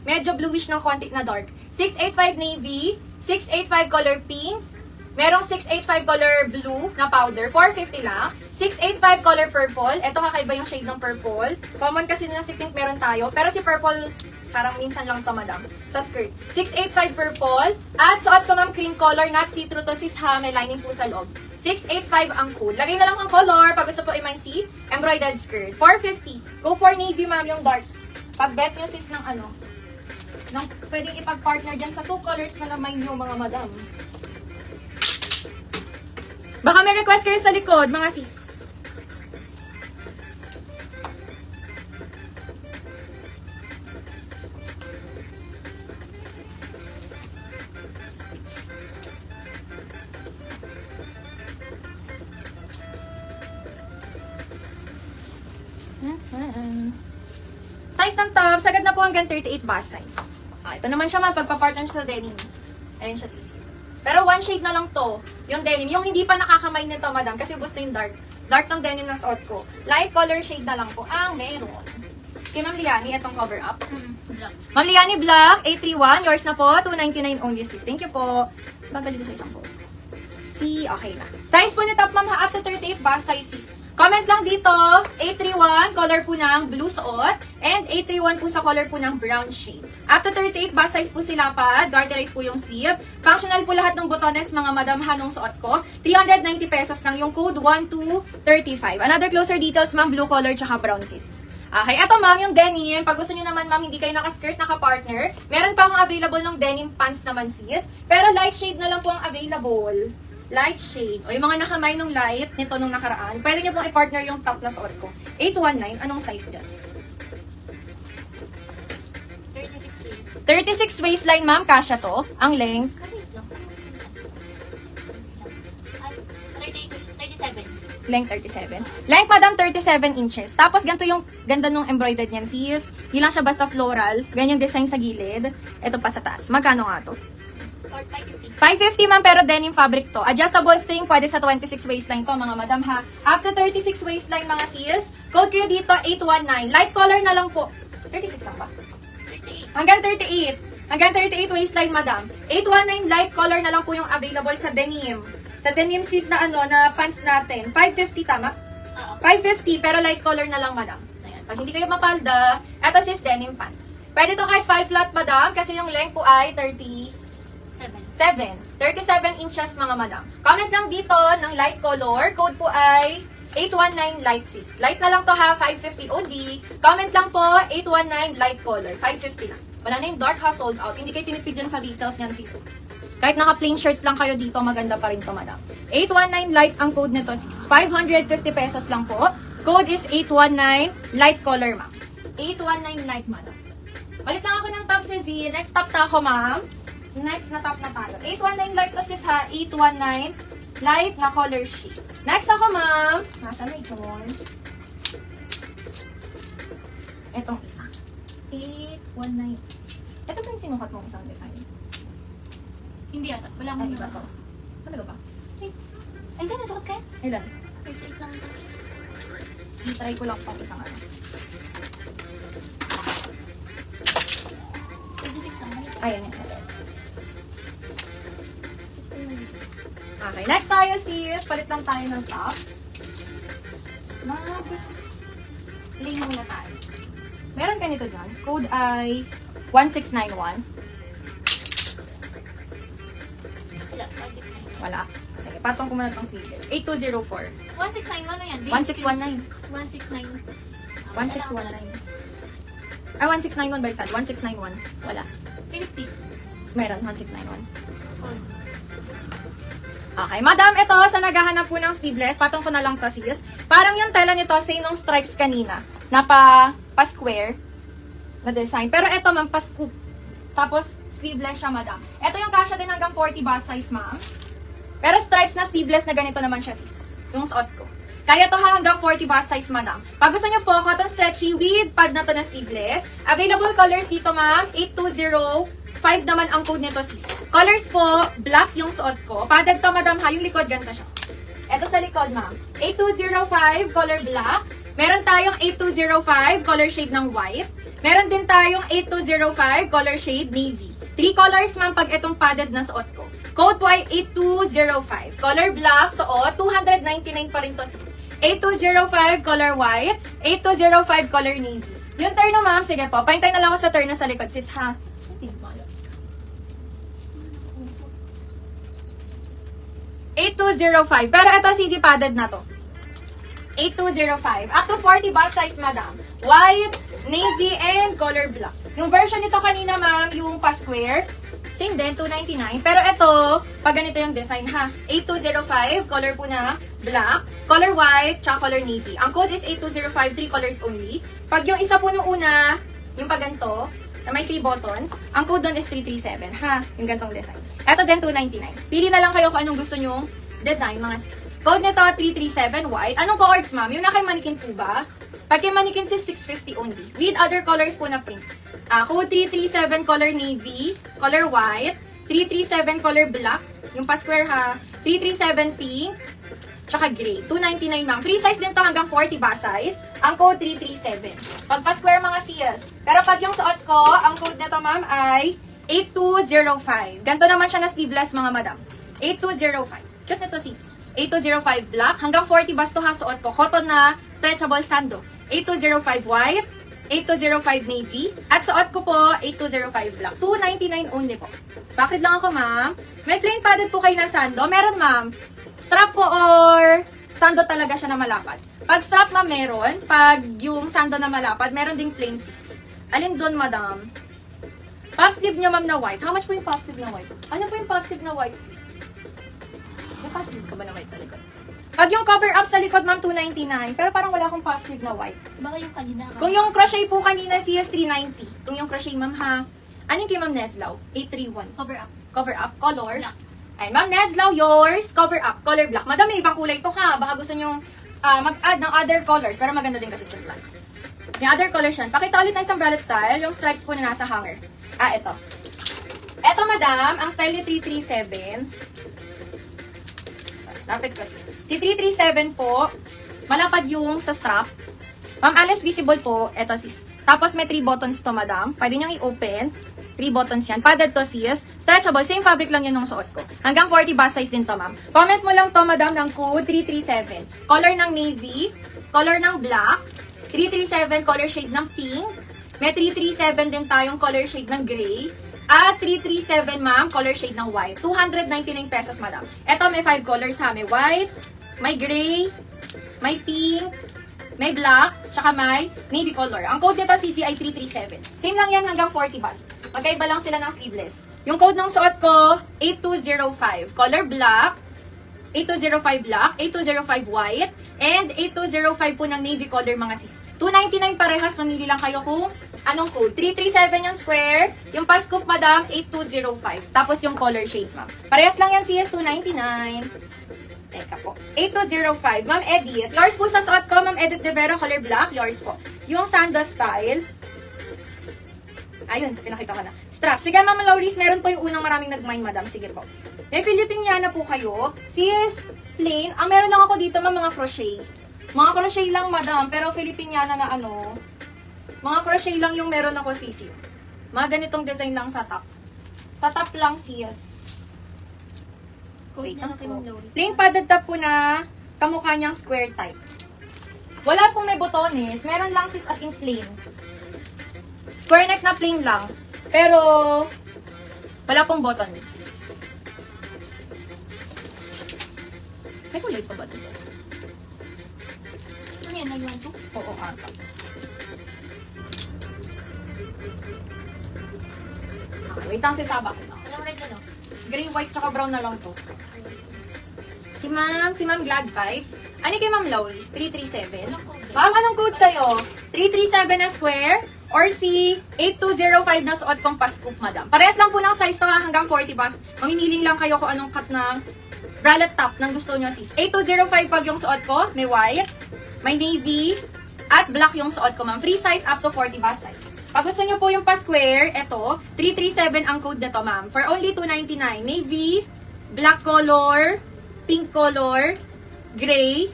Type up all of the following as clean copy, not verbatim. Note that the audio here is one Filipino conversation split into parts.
medyo bluish ng konti na dark. 685 navy, 685 color pink, merong 685 color blue na powder, 450 lang. 685 color purple, eto kakaiba yung shade ng purple. Common kasi na si pink meron tayo, pero si purple parang minsan lang to madam, sa skirt. 685 purple, at suot ko ma'am cream color, not see-through to sis ha, may lining po sa loob. 685 ang cool. Lagay na lang ang color, pag gusto po i-see, embroidered skirt. 450. Go for navy ma'am yung dark. Pag bet nyo sis ng ano, ng pwedeng ipag-partner dyan sa 2 colors na naman nyo mga madam. Baka may request kayo sa likod, mga sis. Size ng top, sagad na po hanggang 38 bust size. Ito naman siya man, pagpa-partner sa denim. Ayun siya sis. Pero one shade na lang to, yung denim. Yung hindi pa nakakamay nito, madam, kasi gusto yung dark. Dark ng denim ng suot ko. Light color shade na lang po ang meron. Kay Ma'am Liani, itong cover up. Black. Ma'am Liani Black, 831. Yours na po, 299 only sis. Thank you po. Babalik sa isang po. See, okay na. Size po ni top ma'am ha, up to 38 bust size sis. Comment lang dito, 831, color po ng blue suot, and 831 po sa color po ng brown shade. Up to 38, bust size po sila pa, garterized po yung sleeve. Functional po lahat ng botones, mga madam hanong suot ko. 390 pesos lang yung code, 1235. Another closer details, ma'am, blue color, tsaka brown sis. Okay, eto ma'am, yung denim. Pag gusto nyo naman ma'am, hindi kayo naka-skirt, naka-partner, meron pa akong available ng denim pants naman sis. Pero light shade na lang po ang available. Light shade. O yung mga nakamay nung light nito nung nakaraan, pwede nyo pong i-partner yung top na suot ko. 819, anong size dyan? 36 waist. 36 waistline ma'am, kasya to. Ang length, Kalit lang. Ay, 37. length 37. Length madam, 37 inches. Tapos ganito yung ganda nung embroidered niyan sis. Hindi lang siya basta floral. Ganyan yung design sa gilid. Ito pa sa taas. Magkano nga to? 550. 550 man pero denim fabric to. Adjustable string, pwede sa 26 waistline to mga madam ha. Up to 36 waistline mga sis. Code kayo dito 819. Light color na lang po. 36 lang ba? 38. Hanggang 38. Hanggang 38 waistline madam. 819 light color na lang po yung available sa denim. Sa denim sis na ano na pants natin. 550 tama? Oo. 550 pero light color na lang madam. Ayan. Pag hindi kayo mapalda, eto sis denim pants. Pwede to kahit 5 flat madam kasi yung length po ay 37 inches mga madam. Comment lang dito ng light color. Code po ay 819 light sis. Light na lang to ha, 550 only. Comment lang po, 819 light color. 550 lang. Wala na yung dark ha, sold out. Hindi kayo tinipid dyan sa details niyan sis. Kahit naka plain shirt lang kayo dito, maganda pa rin to madam. 819 light ang code nito sis. 550 pesos lang po. Code is 819 light color ma'am. 819 light madam. Palit lang ako ng top sis. Next top na ako ma'am. Next na top na tayo. 819 light to sis ha. 819 light na color shade. Next ako ma'am. Nasaan na ito? Etong isa. 819. Ito ba yung sinukat mong isang design? Hindi ata. Wala Ay, akong iba to. Ano ba? Ay, gano'n. Sukat ka? Ilan? 38 lang. I-try ko lang pang isang ano. 36 lang. Ayan yan. Okay, next tayo sis. Palit lang tayo ng top. Plain muna tayo. Meron ganito dyan. Code ay 1691. Wala. 169. Wala. Sige, patong ko muna itong sleeveless. 8204. 169. Ano yan? 1619. 169. 1619. Ay, 1691 baliktad. 1691. Wala. 350. Meron, 1691. Oh. Okay, madam, ito sa naghahanap po ng sleeveless, patong ko na lang to sis. Parang yung tela nito, same nung stripes kanina, na pa-square na design. Pero ito, ma'am, pa-scoop. Tapos, sleeveless siya, madam. Ito yung kasya din hanggang 40 bust size, ma'am. Pero stripes na sleeveless na ganito naman siya, sis. Yung suot ko. Kaya to hanggang 40 bust size, madam. Pag gusto nyo po, cotton stretchy with pad na to na sleeveless. Available colors dito, ma'am. 8205 naman ang code nito, sis. Colors po, black yung suot ko. Padded to, madam, ha. Yung likod, ganito siya. Ito sa likod, ma'am. 8205, color black. Meron tayong 8205, color shade ng white. Meron din tayong 8205, color shade navy. 3 colors ma'am pag itong padded na suot ko. Code white 8205. Color black, suot, 299 pa rin to sis. 8205 color white, 8205 color navy. Yung turn na ma'am, sige po, pahintay na lang ako sa turn na sa likod sis ha. 8205. Pero ito sisi padded na to. 8205. Up to 40 bust size, madam. White, navy, and color black. Yung version nito kanina, ma'am, yung pa-square. Same din, 299. Pero ito, pag ganito yung design, ha? 8205, color po na black, color white, tsaka color navy. Ang code is 8205, 3 colors only. Pag yung isa po nung una, yung pag ganito, na may 3 buttons, ang code doon is 337, ha? Yung gantong design. Ito din, 299. Pili na lang kayo kung anong gusto nyong design, mga sis. Code nito, 337 white. Anong colors, ma'am? Yung na kay mannequin po ba? Pag kay mannequin sis, 650 only. With other colors po na print. Code 337 color navy, color white, 337 color black, yung pa-square ha, 337 pink, tsaka gray. 299 ma'am. Free size din to hanggang 40 ba size. Ang code 337. Pag pa-square mga siyas. Pero pag yung suot ko, ang code nito ma'am ay 8205. Ganto naman siya na sleeveless mga madam. 8205. Cute na to sis. 8205 black. Hanggang 40 bas to ha suot ko. Cotton na stretchable sando. 8205 white. 8205 navy. At suot ko po, 8205 black. 299 only po. Bakit lang ako ma'am? May plain padded po kayo na sando. Meron ma'am. Strap po or sando talaga siya na malapad. Pag strap ma'am meron. Pag yung sando na malapad, meron ding plain sis. Alin doon madam? Puff sleeve nyo ma'am na white. How much po yung puff sleeve na white? Ano po yung puff sleeve na white sis? May puff sleeve ka ba na white sa likod? Pag yung cover up sa likod ma'am 299. Pero parang wala akong puff sleeve na white. Baka yung kanina. Kung yung crochet po kanina CS 390. Kung yung crochet ma'am ha. Anong kay ma'am Neslaw? 831. Cover up. Cover up, color. Black. Ay, ma'am Neslaw, yours, cover up, color black. Madam, may ibang kulay to ha. Baka gusto nyong mag-add ng other colors. Pero maganda din kasi sa black. Yung other colors yan. Pakita ulit na isang bralette style. Yung stripes po na nasa hanger. Ito. Ito, madam, ang style ni 337. Lapit ko sis. Si 337 po, malapad yung sa strap. Ma'am, alas visible po. Ito sis. Tapos may 3 buttons to, madam. Pwede nyo i-open. 3 buttons yan. Padded to sis. Stretchable. Same fabric lang yun nung suot ko. Hanggang 40 bust size din to, ma'am. Comment mo lang to, madam, ng code 337. Color ng navy. Color ng black. 337 color shade ng pink. May 337 din tayong color shade ng gray. At 337 ma'am, color shade ng white. 299 pesos madam. Ito may 5 colors ha. May white, may gray, may pink, may black, tsaka may navy color. Ang code nito CCI 337. Same lang yan hanggang 40 bus. Magkaiba lang sila ng sleeveless. Yung code ng suot ko, 8205. Color black, 8205 black, 8205 white, and 8205 po ng navy color mga sis. 299 parehas, mamili lang kayo kung anong code. 337 yung square, yung pa-scoop madam, 8205. Tapos yung color shade ma'am. Parehas lang yan CS 299. Teka po. 8205. Ma'am Edith. Yours po sa suot ko, Ma'am Edith De Vera, color black. Yours po. Yung sandal style. Ayun, pinakita ko na. Strap. Sige, Ma'am Lauris, meron po yung unang maraming nag-mine, madam. Sige po. May Filipiniana po kayo. CS plain. Ang meron lang ako dito, ma'am, mga crochet. Mga crochet lang, madam. Pero Filipiniana na ano. Mga crochet lang yung meron ako, sisi. Mga ganitong design lang sa top. Sa top lang, CS. Code Wait na lang kay po. Ma'am Lauris. Plain padded top po na kamukha niyang square type. Wala pong may botones. Meron lang sis as in plain. Square neck na plain lang. Pero, wala pong buttons. May kulay pa ba dito? Ano yan? Nag-1 to? Oo, ata. Okay, wait lang sisaba ko na. Anong red ano? Gray, white, tsaka brown na lang to. Si Ma'am Glad Vibes. Ano kay Ma'am Lauris? 337. Anong code? Ma'am, anong code sa'yo? 337 na square or si 8205 na suot kong pa-scoop, madam. Parehas lang po ng size to ha, hanggang 40 bus. Mamimiling lang kayo kung anong cut ng bralette top ng gusto nyo, sis. 8205 pag yung suot ko, may white, may navy, at black yung suot ko, ma'am. Free size up to 40 bus size. Pag gusto nyo po yung pa-square, eto, 337 ang code na to, ma'am. For only 299. Navy, black color, pink color, gray,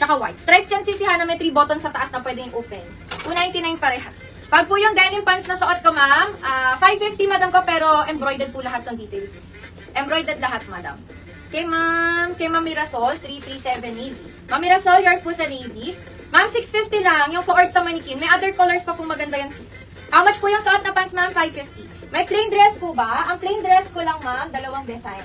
tsaka white. Stripes yan sis, Hana, may 3 buttons sa taas na pwedeng open. 299 parehas. Pag po yung denim pants na suot ko, ma'am, 550 madam ko, pero embroidered po lahat ng details sis. Embroidered lahat, madam. Kay Ma'am Mirasol, 337 navy. Ma'am Mirasol, yours po sa navy. Ma'am, 650 lang, yung coord sa manikin. May other colors pa pong maganda yan, sis. How much po yung suot na pants, ma'am? 550. May plain dress po ba? Ang plain dress ko lang, ma'am, 2 design.